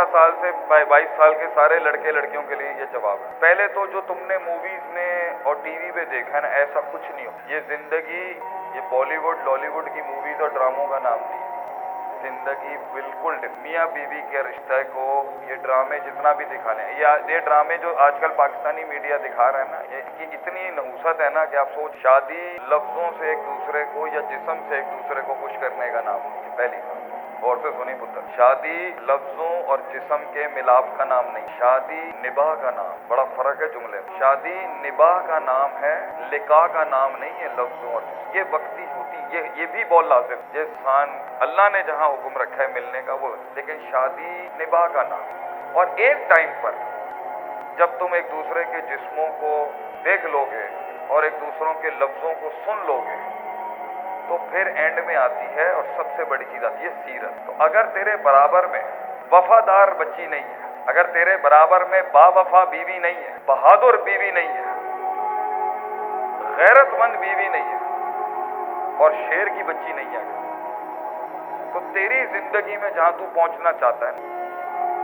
साल से 22 साल के सारे लड़के लड़कियों के लिए ये जवाब है। पहले तो जो तुमने मूवीज में और टीवी पे देखा है ना, ऐसा कुछ नहीं हो। ये जिंदगी, ये बॉलीवुड लॉलीवुड की मूवीज और ड्रामों का नाम नहीं है। जिंदगी बिल्कुल मियाँ बीवी के रिश्ते को ये ड्रामे जितना भी दिखा लें, ये ड्रामे जो आजकल पाकिस्तानी मीडिया दिखा रहा है ना, ये इतनी नहुसत है ना कि आप सोच, शादी लफ्जों से एक दूसरे को या जिस्म से एक दूसरे को खुश करने का नाम नहीं है। पहली बात गौर से सुनी पुत्र, शादी लफ्जों और जिस्म के मिलाप का नाम नहीं, शादी निबाह का नाम। बड़ा फर्क है जुमले में। शादी निबाह का नाम है, लिका का नाम नहीं है। लफ्जों और जिस्म ये वक्ती होती, ये भी बहुत लाजिम, ये इंसान अल्लाह ने जहाँ हुक्म रखा है मिलने का वो, लेकिन शादी निबाह का नाम। और एक टाइम पर जब तुम एक दूसरे के जिस्मों को देख लोगे और एक दूसरों के लफ्जों को सुन लोगे तो फिर एंड में आती है और सबसे बड़ी चीज आती है सीरत। तो अगर तेरे बराबर में वफादार बच्ची नहीं है, अगर तेरे बराबर में बावफा बीवी नहीं है, बहादुर बीवी नहीं है, गैरतमंद बीवी नहीं है और शेर की बच्ची नहीं है, तो तेरी जिंदगी में जहां तू पहुंचना चाहता है,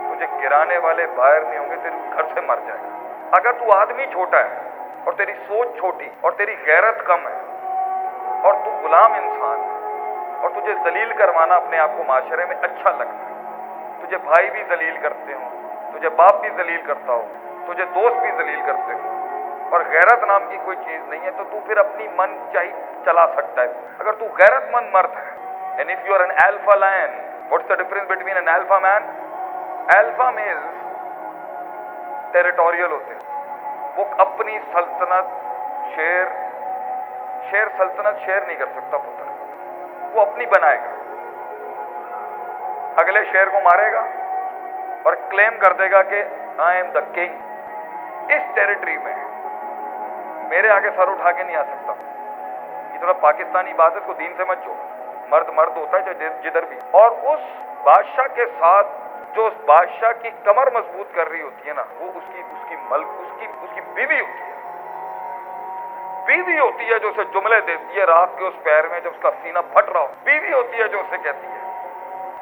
तुझे गिराने वाले बाहर नहीं होंगे, तेरे घर से मर जाएगा। अगर तू आदमी छोटा है और तेरी सोच छोटी और तेरी गैरत कम है और तू गुलाम इंसान है और तुझे जलील करवाना अपने आप को माशरे में अच्छा लगता है, तुझे भाई भी जलील करते हो, तुझे बाप भी जलील करता हो, तुझे दोस्त भी जलील करते हो और गैरत नाम की कोई चीज नहीं है, तो तू फिर अपनी मन चाही चला सकता है। अगर तू गैरतमंद मर्द है, and if you are an alpha lion, what's the difference between an alpha man? Alpha males territorial होते हैं, वो अपनी सल्तनत शेर सल्तनत शेर नहीं कर सकता पुत्र, वो अपनी बनाएगा, अगले शेर को मारेगा और क्लेम कर देगा कि आई एम द किंग। इस टेरिटरी में मेरे आगे सर उठा के नहीं आ सकता। ये थोड़ा पाकिस्तानी बात है, इसको दीन से मत जोड़। मर्द मर्द होता है चाहे जिधर भी। और उस बादशाह के साथ जो उस बादशाह की कमर मजबूत कर रही होती है ना, वो उसकी बीवी होती है। बीवी होती है जो उसे जुमले देती है रात के उस पैर में जब उसका सीना फट रहा हो। बीवी होती है जो उसे कहती है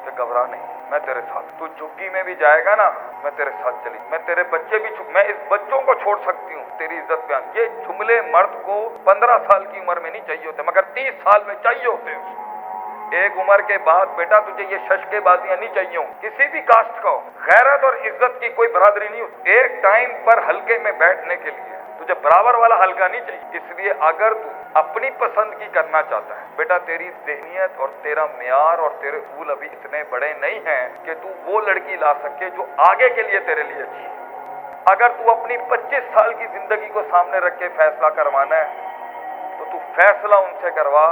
कि घबरा नहीं, मैं तेरे साथ, तू झुग्गी में भी जाएगा ना, मैं तेरे साथ चली, मैं तेरे बच्चे भी, मैं इस बच्चों को छोड़ सकती हूँ तेरी इज्जत बयान। ये जुमले मर्द को 15 साल की उम्र में नहीं चाहिए होते, मगर 30 साल में चाहिए होते हैं उसको। एक उम्र के बाद बेटा तुझे ये शशकेबाजियां नहीं चाहिए हो, किसी भी कास्ट का हो। गैरत और इज्जत की कोई बरादरी नहीं होती। एक टाइम पर हल्के में बैठने के लिए तुझे बराबर वाला हल्का नहीं चाहिए। इसलिए अगर तू अपनी पसंद की करना चाहता है बेटा, तेरी ज़हनियत और तेरा म्यार और तेरे उसूल अभी इतने बड़े नहीं हैं कि तू वो लड़की ला सके जो आगे के लिए तेरे लिए अच्छी है। अगर तू अपनी 25 साल की जिंदगी को सामने रख के फैसला करवाना है तो तू फैसला उनसे करवा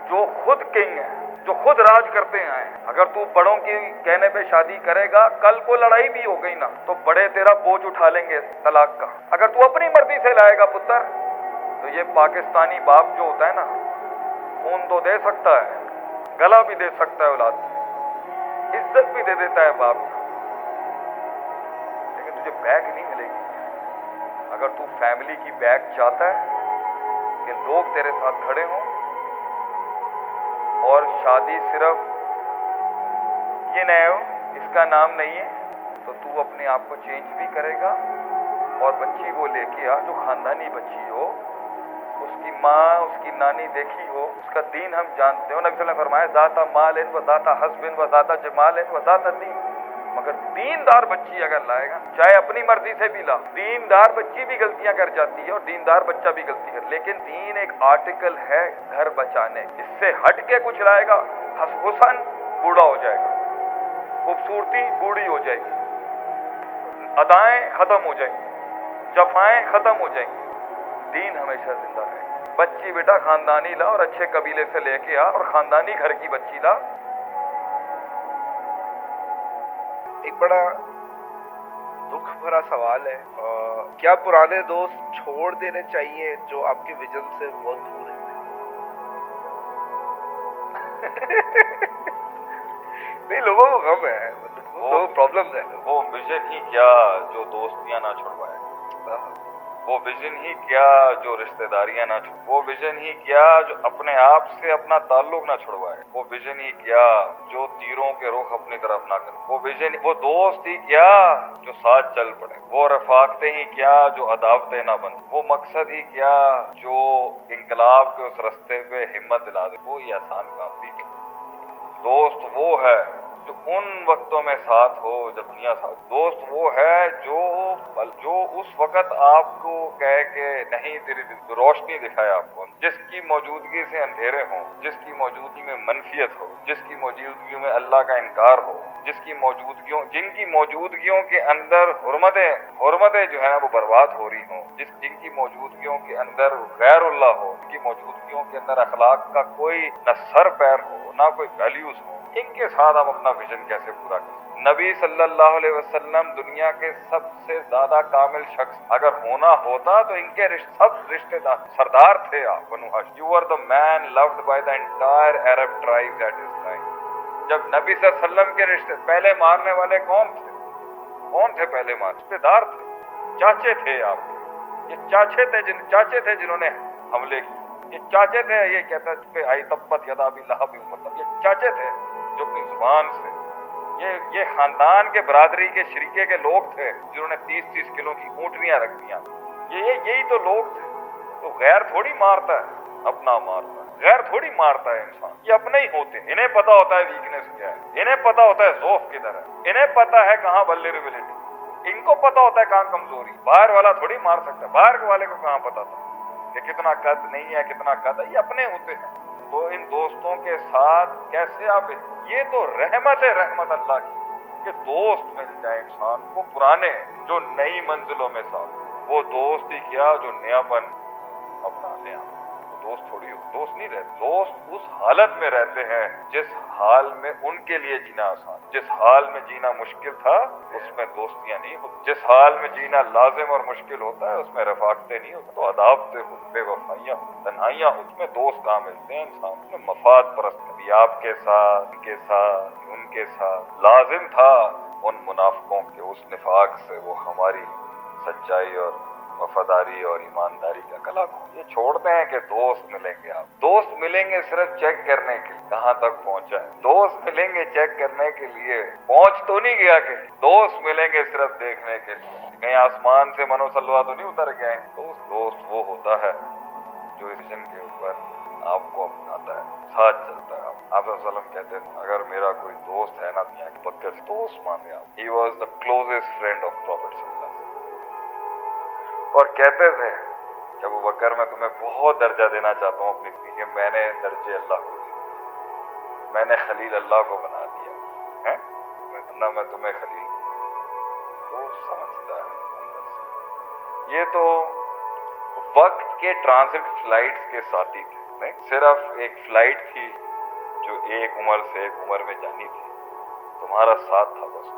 जो खुद किंग है, जो खुद राज करते हैं। अगर तू बड़ों की कहने पे शादी करेगा, कल को लड़ाई भी हो गई ना तो बड़े तेरा बोझ उठा लेंगे तलाक का। अगर तू अपनी मर्जी से लाएगा पुत्र, तो ये पाकिस्तानी बाप जो होता है ना, खून तो दे सकता है, गला भी दे सकता है औलाद, इज्जत भी दे देता है बाप, लेकिन तुझे बैग नहीं मिलेगी। अगर तू फैमिली की बैग चाहता है कि लोग तेरे साथ खड़े हों और शादी सिर्फ ये नहीं हो, इसका नाम नहीं है, तो तू अपने आप को चेंज भी करेगा और बच्ची वो लेके आ जो खानदानी बच्ची हो, उसकी माँ उसकी नानी देखी हो, उसका दीन हम जानते हो। नबी सल्लल्लाहु अलैहि वसल्लम ने फरमाया दाता माल व दाता हस्बिन व दाता जमाल व दाता दीन। मगर दीनदार बच्ची अगर लाएगा, चाहे अपनी मर्जी से भी ला, दीनदार बच्ची भी गलतियां कर जाती है और दीनदार बच्चा भी गलती कर, लेकिन दीन एक आर्टिकल है घर बचाने। इससे हट के कुछ लाएगा, हुस्न बूढ़ा हो जाएगा, खूबसूरती बूढ़ी हो जाएगी, अदाएं खत्म हो जाएंगी, जफाएं खत्म हो जाएंगी, दीन हमेशा जिंदा रहेगा। बच्ची बेटा खानदानी ला और अच्छे कबीले से लेके आ और खानदानी घर की बच्ची ला। एक बड़ा दुख भरा सवाल है, क्या पुराने दोस्त छोड़ देने चाहिए जो आपके विजन से बहुत दूर है? नहीं, लोगों को गम है, वो प्रॉब्लम्स है। वो विजन ही क्या जो दोस्तियां ना छुड़वाए। वो विजन ही क्या जो रिश्तेदारियां ना छोड़, वो विजन ही क्या जो अपने आप से अपना ताल्लुक ना छुड़वाए, वो विजन ही क्या जो तीरों के रुख अपनी तरफ ना करे, वो विजन, वो दोस्त ही क्या जो साथ चल पड़े, वो रफाकतें ही क्या जो अदावतें ना बन, वो मकसद ही क्या जो इंकलाब के उस रास्ते पे हिम्मत दिला दे। वो ही आसान काम थी। दोस्त वो है जो उन वक्तों में साथ हो जब दुनिया साथ। दोस्त वो है जो उस वक्त आपको कह के नहीं तेरी रोशनी दिखाए आपको, जिसकी मौजूदगी से अंधेरे हों, जिसकी मौजूदगी में मनफियत हो, जिसकी मौजूदगी में अल्लाह का इनकार हो, जिनकी मौजूदगियों के अंदर हुर्मतें जो है ना वो बर्बाद हो रही हों, जिनकी मौजूदगियों के अंदर गैरुल्लाह हो, जिनकी मौजूदगियों के अंदर अखलाक का कोई न सर पैर हो ना कोई वैल्यूज हो, इनके साथ हम अपना विजन कैसे पूरा करें। नबी सल्लल्लाहु अलैहि वसल्लम दुनिया के सबसे ज्यादा कामिल शख्स अगर होना होता तो इनके सब रिश्तेदार सरदार थे आप। Banu Hashim, you are the man loved by the entire Arab tribes at his time. जब नबी सल्लल्लाहु अलैहि वसल्लम के रिश्ते पहले मारने वाले कौन थे पहले रिश्तेदार थे, चाचे थे आपके। ये चाचे थे जिन्होंने हमले किए, ये चाचे थे। ये कहता है आई तब्बत यदा अबी लहब, मतलब ये चाचे थे जो अपनी जुबान से ये खानदान के बरादरी के शरीके के लोग थे जिन्होंने 30-30 किलो की ऊंटनियां रख दिया। यही तो लोग थे। तो गैर थोड़ी मारता है, अपना मारता है। गैर थोड़ी मारता है इंसान, ये अपने ही होते हैं। इन्हें पता होता है वीकनेस क्या है, इन्हें पता होता है ज़ौफ किधर है, इन्हें पता है कहाँ वल्नरेबिलिटी, इनको पता होता है कहाँ कमजोरी। बाहर वाला थोड़ी मार सकता है, बाहर वाले को कहाँ पता था कि कितना कद नहीं है, कितना कद है, ये अपने होते हैं। तो इन दोस्तों के साथ कैसे आप, ये तो रहमत है, रहमत अल्लाह की कि दोस्त मिल जाए इंसान को, पुराने जो नई मंजिलों में साथ। वो दोस्त ही क्या जो नयापन अपना ले आए। दोस्त थोड़ी हो, दोस्त नहीं रहते। दोस्त उस हालत में रहते हैं जिस हाल में उनके लिए जीना आसान, जिस हाल में जीना मुश्किल था उसमें दोस्तियां नहीं होती, जिस हाल में जीना लाजिम और मुश्किल होता है उसमें रफाकतें नहीं होती, तो अदावतें हो, बेवफाइयां हो, तन्हाइयां हो, उसमें दोस्त कहाँ मिलते हैं इंसान में। मफाद परस्त कभी आपके साथ, उनके साथ लाजिम था उन मुनाफिकों के उस निफाक से वो हमारी सच्चाई और वफादारी और ईमानदारी का कला को। ये छोड़ते हैं कि दोस्त मिलेंगे, आप दोस्त मिलेंगे सिर्फ चेक करने के लिए कहाँ तक पहुंचा है। दोस्त मिलेंगे चेक करने के लिए, पहुंच तो नहीं गया कि दोस्त मिलेंगे सिर्फ देखने के लिए कहीं आसमान से मनोसलवा तो नहीं उतर गए। दोस्त वो होता है जो इस विजन के ऊपर आपको अपनाता है, साथ चलता है। आप सल्लम कहते हैं अगर मेरा कोई दोस्त है ना दुनिया के पक्के दोस्त माने आप। He was the closest friend of profit. और कहते थे कि अबू बकर मैं तुम्हें बहुत दर्जा देना चाहता हूँ अपनी जिंदगी में, मैंने दर्जे अल्लाह को दिए, मैंने खलील अल्लाह को बना दिया है, वरना मैं तुम्हें खलील। तो समझता है अंदर से। ये तो वक्त के ट्रांजिट फ्लाइट्स के साथी थे, नहीं सिर्फ एक फ्लाइट थी जो एक उम्र से एक उम्र में जानी थी, तुम्हारा साथ था बस।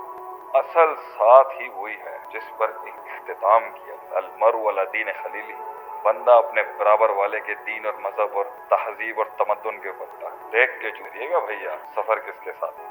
असल साथ ही वही है जिस पर इख्तिताम किया अलमरु अला दीन खलीली, बंदा अपने बराबर वाले के दीन और मजहब और तहजीब और तमद्दुन के ऊपर था। देख के चुनिएगा भैया सफर किसके साथ।